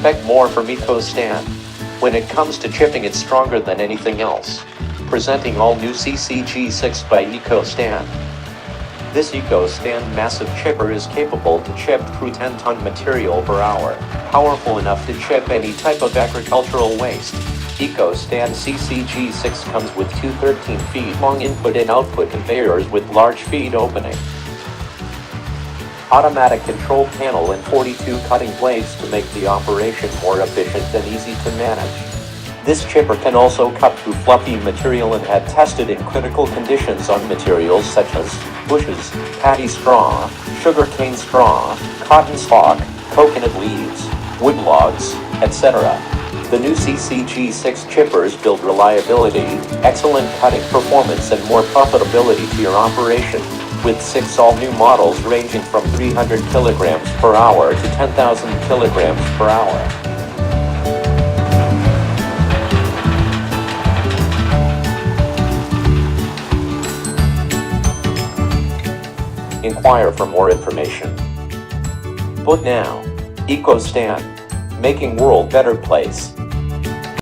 Expect more from EcoStand. When it comes to chipping, it's stronger than anything else. Presenting all new CCG6 by EcoStand. This EcoStand massive chipper is capable to chip through 10-ton material per hour, powerful enough to chip any type of agricultural waste. EcoStand CCG6 comes with two 13 feet long input and output conveyors with large feed opening, automatic control panel and 42 cutting blades to make the operation more efficient and easy to manage. This chipper can also cut through fluffy material and had tested in critical conditions on materials such as bushes, paddy straw, sugarcane straw, cotton stalk, coconut leaves, wood logs, etc. The new CCG6 chippers build reliability, excellent cutting performance and more profitability to your operation, with 6 all-new models ranging from 300 kilograms per hour to 10,000 kilograms per hour. Inquire for more information. Book now. EcoStand. Making world better place.